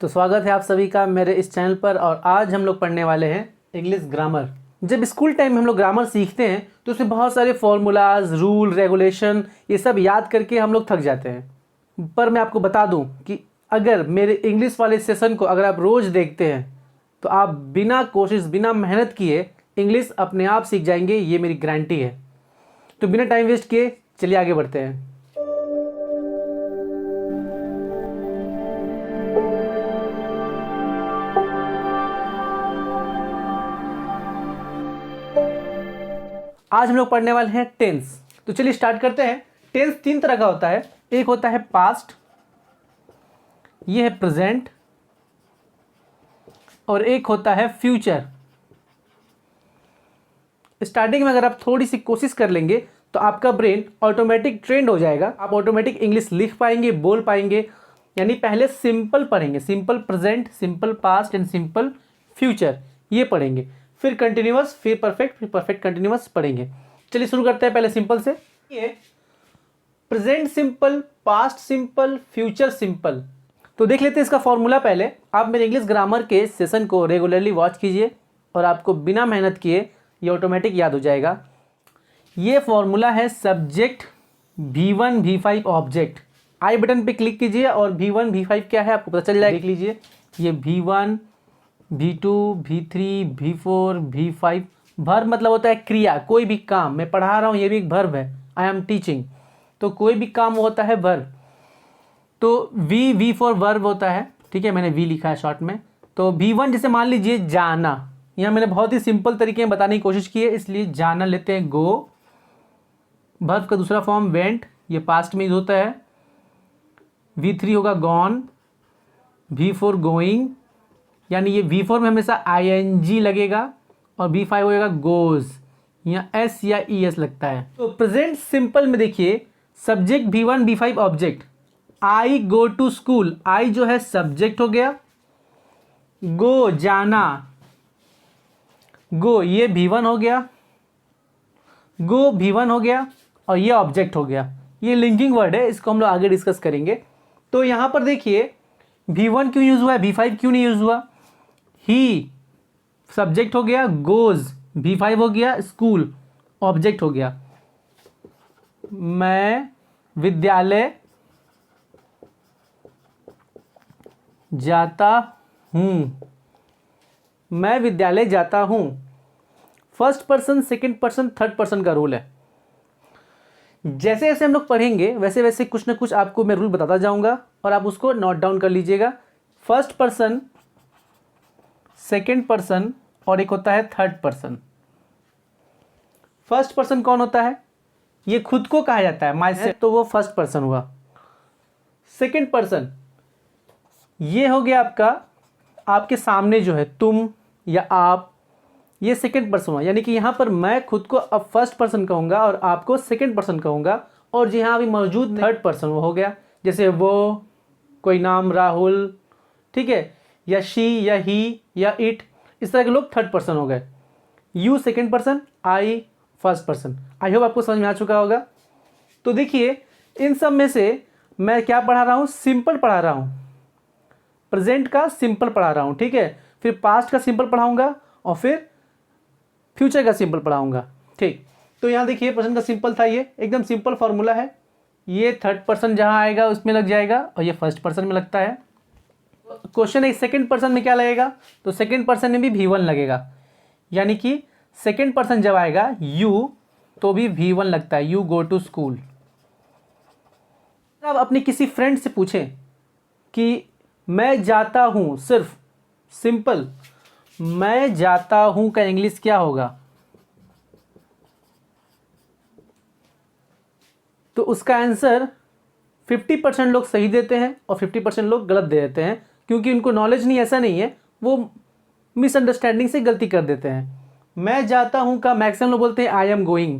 तो स्वागत है आप सभी का मेरे इस चैनल पर। और आज हम लोग पढ़ने वाले हैं इंग्लिश ग्रामर। जब स्कूल टाइम में हम लोग ग्रामर सीखते हैं तो उसमें बहुत सारे फॉर्मूलाज, रूल, रेगुलेशन ये सब याद करके हम लोग थक जाते हैं। पर मैं आपको बता दूं कि अगर मेरे इंग्लिश वाले सेशन को अगर आप रोज़ देखते हैं तो आप बिना कोशिश, बिना मेहनत किए इंग्लिश अपने आप सीख जाएंगे। ये मेरी गारंटी है। तो बिना टाइम वेस्ट किए चलिए आगे बढ़ते हैं। आज हम लोग पढ़ने वाले हैं टेंस। तो चलिए स्टार्ट करते हैं। टेंस तीन तरह का होता है। एक होता है पास्ट, ये है प्रेजेंट, और एक होता है फ्यूचर। स्टार्टिंग में अगर आप थोड़ी सी कोशिश कर लेंगे तो आपका ब्रेन ऑटोमेटिक ट्रेंड हो जाएगा। आप ऑटोमेटिक इंग्लिश लिख पाएंगे, बोल पाएंगे। यानी पहले सिंपल पढ़ेंगे, simple present, simple past and simple future, ये पढ़ेंगे। फिर कंटिन्यूअस, फिर परफेक्ट, फिर परफेक्ट कंटिन्यूअस पढ़ेंगे। चलिए शुरू करते हैं पहले सिंपल से। ये present simple, past simple, future simple. तो देख लेते हैं इसका फॉर्मूला पहले। आप मेरे इंग्लिश ग्रामर के सेशन को रेगुलरली वॉच कीजिए और आपको बिना मेहनत किए ये ऑटोमेटिक याद हो जाएगा। ये फॉर्मूला है सब्जेक्ट V1 V5 ऑब्जेक्ट। आई बटन पे क्लिक कीजिए और V1 V5 क्या है आपको पता चल जाएगा। देख लीजिए, ये V1 V2 V3 V4 V5। Verb मतलब होता है क्रिया, कोई भी काम। मैं पढ़ा रहा हूँ, ये भी एक वर्ब है। आई एम टीचिंग, तो कोई भी काम होता है वर्ब। तो V फॉर वर्ब होता है, ठीक है, मैंने V लिखा है शॉर्ट में। तो V1 जैसे मान लीजिए जाना, यहाँ मैंने बहुत ही सिंपल तरीके में बताने की कोशिश की है, इसलिए जाना लेते हैं गो। वर्ब का दूसरा फॉर्म वेंट, ये पास्ट में यूज होता है। V3 होगा गॉन, V4 गोइंग, यानी ये V4 में हमेशा ING लगेगा, और V5 होगा गोज, यहाँ S या ES लगता है। तो प्रेजेंट सिंपल में देखिए, subject V1 V5 object. I go to school, I जो है सब्जेक्ट हो गया, गो जाना, गो ये V1 हो गया, गो V1 हो गया, और ये ऑब्जेक्ट हो गया। ये लिंकिंग वर्ड है, इसको हम लोग आगे डिस्कस करेंगे। तो यहां पर देखिए V1 क्यों यूज हुआ है, V5 क्यों नहीं यूज हुआ। ही सब्जेक्ट हो गया, गोज V5 हो गया, स्कूल ऑब्जेक्ट हो गया। मैं विद्यालय जाता हूं, मैं विद्यालय जाता हूं। First person, second person, third person का रूल है। जैसे जैसे हम लोग पढ़ेंगे वैसे वैसे कुछ ना कुछ आपको मैं रूल बताता जाऊंगा और आप उसको नोट डाउन कर लीजिएगा। फर्स्ट पर्सन, सेकंड पर्सन, और एक होता है थर्ड पर्सन। फर्स्ट पर्सन कौन होता है, ये खुद को कहा जाता है, माई सेल्फ, तो वो फर्स्ट पर्सन हुआ। सेकंड पर्सन ये हो गया आपका, आपके सामने जो है तुम या आप, ये सेकंड पर्सन हुआ। यानी कि यहाँ पर मैं खुद को अब फर्स्ट पर्सन कहूँगा और आपको सेकंड पर्सन कहूँगा, और जो यहाँ अभी मौजूद थर्ड पर्सन वो हो गया। जैसे वो, कोई नाम राहुल, ठीक है, या शी या ही या इट, इस तरह के लोग थर्ड पर्सन हो गए। You second person, I first person. I hope आपको समझ में आ चुका होगा। तो देखिए इन सब में से मैं क्या पढ़ा रहा हूँ, सिंपल पढ़ा रहा हूँ, प्रेजेंट का सिंपल पढ़ा रहा हूँ, ठीक है, फिर पास्ट का सिंपल पढ़ाऊंगा और फिर फ्यूचर का सिंपल पढ़ाऊंगा, ठीक। तो यहाँ देखिए प्रेजेंट का सिंपल था, ये एकदम सिंपल फॉर्मूला है। ये थर्ड पर्सन जहाँ आएगा उसमें लग जाएगा और ये फर्स्ट पर्सन में लगता है। क्वेश्चन है सेकंड पर्सन में क्या लगेगा, तो सेकंड पर्सन में भी V1 लगेगा। यानी कि सेकंड पर्सन जब आएगा यू तो भी V1 लगता है, यू गो टू स्कूल। अब अपने किसी फ्रेंड से पूछें कि मैं जाता हूं, सिर्फ सिंपल मैं जाता हूं का इंग्लिश क्या होगा, तो उसका आंसर 50% लोग सही देते हैं और 50% लोग गलत दे देते हैं, क्योंकि उनको नॉलेज नहीं, ऐसा नहीं है, वो मिसअंडरस्टैंडिंग से गलती कर देते हैं। मैं जाता हूं का मैक्सिमम लोग बोलते हैं आई एम गोइंग,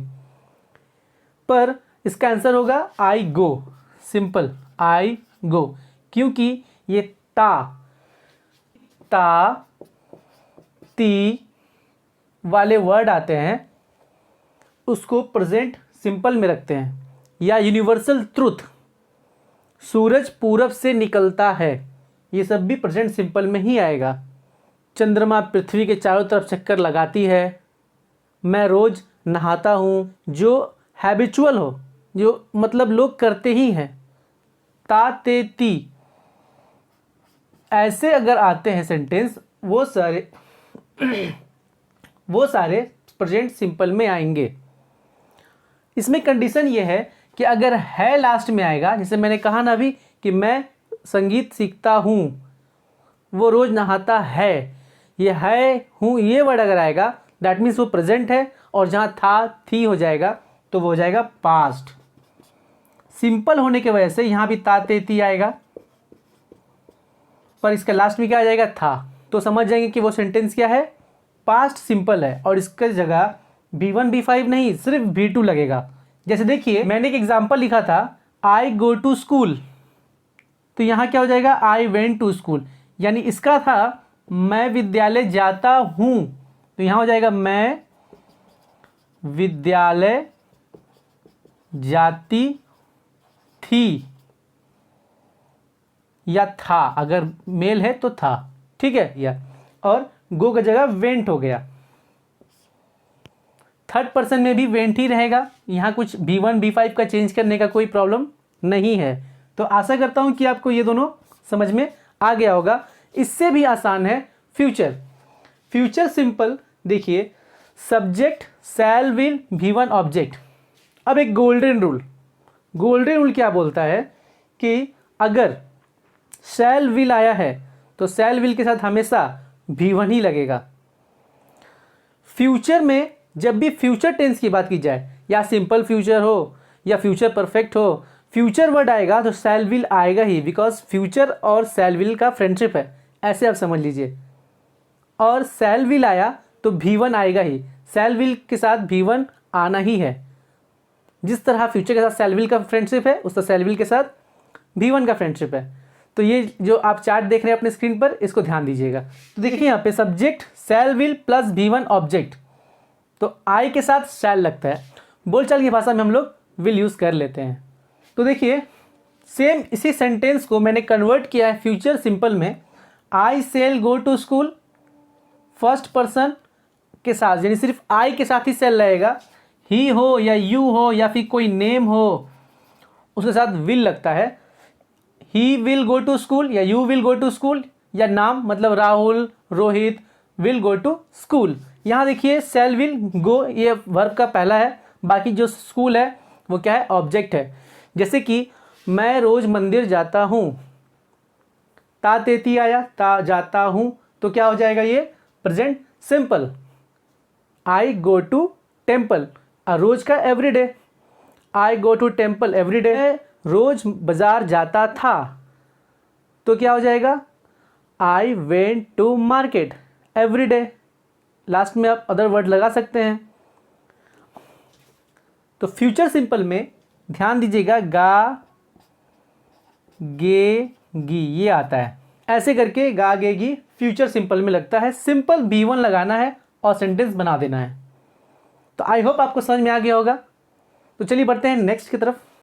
पर इसका आंसर होगा आई गो, सिंपल आई गो, क्योंकि ये ता ती वाले वर्ड आते हैं उसको प्रेजेंट सिंपल में रखते हैं। या यूनिवर्सल ट्रुथ, सूरज पूरब से निकलता है, ये सब भी प्रेजेंट सिंपल में ही आएगा। चंद्रमा पृथ्वी के चारों तरफ चक्कर लगाती है। मैं रोज़ नहाता हूँ, जो हैबिचुअल हो, जो मतलब लोग करते ही हैं। ता ते ती, ऐसे अगर आते हैं सेंटेंस वो सारे प्रेजेंट सिंपल में आएंगे। इसमें कंडीशन ये है कि अगर है लास्ट में आएगा, जैसे मैंने कहा ना अभी कि मैं संगीत सीखता हूँ, वो रोज़ नहाता है, ये है हूँ ये वर्ड अगर आएगा दैट मीन्स वो प्रेजेंट है, और जहाँ था थी हो जाएगा तो वो हो जाएगा पास्ट। सिंपल होने की वजह से यहाँ भी ता ते ती आएगा, पर इसका लास्ट में क्या आ जाएगा था, तो समझ जाएंगे कि वो सेंटेंस क्या है, पास्ट सिंपल है। और इसका जगह V1 V5 नहीं, सिर्फ V2 लगेगा। जैसे देखिए मैंने एक एग्जांपल लिखा था आई गो टू स्कूल, तो यहाँ क्या हो जाएगा आई वेंट टू स्कूल, यानी इसका था मैं विद्यालय जाता हूँ, तो यहाँ हो जाएगा मैं विद्यालय जाती थी, या था, अगर मेल है तो था, ठीक है या, और गो का जगह वेंट हो गया। थर्ड पर्सन में भी वेंट ही रहेगा, यहाँ कुछ V1 V5 का चेंज करने का कोई प्रॉब्लम नहीं है। तो आशा करता हूँ कि आपको ये दोनों समझ में आ गया होगा। इससे भी आसान है फ्यूचर। फ्यूचर सिंपल देखिए, subject shell will V1 object. अब एक गोल्डन रूल क्या बोलता है कि अगर शैल विल आया है तो शैल विल के साथ हमेशा V1 ही लगेगा। फ्यूचर में जब भी फ्यूचर टेंस की बात की जाए, या सिंपल फ्यूचर हो या फ्यूचर परफेक्ट हो, फ्यूचर वर्ड आएगा तो शैल विल आएगा ही, बिकॉज फ्यूचर और शैल विल का फ्रेंडशिप है, ऐसे आप समझ लीजिए। और शैल विल आया तो V1 आएगा ही, शैल विल के साथ V1 आना ही है। जिस तरह फ्यूचर के साथ शैल विल का फ्रेंडशिप है, उस तरह शैल विल के साथ V1 का फ्रेंडशिप है। तो ये जो आप चार्ट देख रहे हैं अपने स्क्रीन पर, इसको ध्यान दीजिएगा। तो देखिए यहाँ पे subject shell will plus V1 object, तो आई के साथ शैल लगता है, बोलचाल की भाषा में हम लोग विल यूज़ कर लेते हैं। तो देखिए सेम इसी सेंटेंस को मैंने कन्वर्ट किया है फ्यूचर सिंपल में। I shall go to school, first person के साथ, यानी सिर्फ आई के साथ ही शैल लगेगा। ही हो या यू हो या फिर कोई नेम हो, उसके साथ विल लगता है। He will go to school या you will go to school, या नाम मतलब Rahul, Rohit will go to school. यहाँ देखिए शैल विल गो ये वर्ब का पहला है, बाकी जो स्कूल है वो क्या है, ऑब्जेक्ट है। जैसे कि मैं रोज मंदिर जाता हूँ, ता तेती आया, ता जाता हूँ, तो क्या हो जाएगा ये present simple. I go to temple, रोज का everyday, I go to temple everyday. रोज बाजार जाता था, तो क्या हो जाएगा I went to market everyday. Last में आप अदर वर्ड लगा सकते हैं। तो फ्यूचर सिंपल में ध्यान दीजिएगा गा गे गी ये आता है, ऐसे करके गा गे गी फ्यूचर सिंपल में लगता है। सिंपल V1 लगाना है और सेंटेंस बना देना है। तो आई होप आपको समझ में आ गया होगा। तो चलिए बढ़ते हैं नेक्स्ट की तरफ।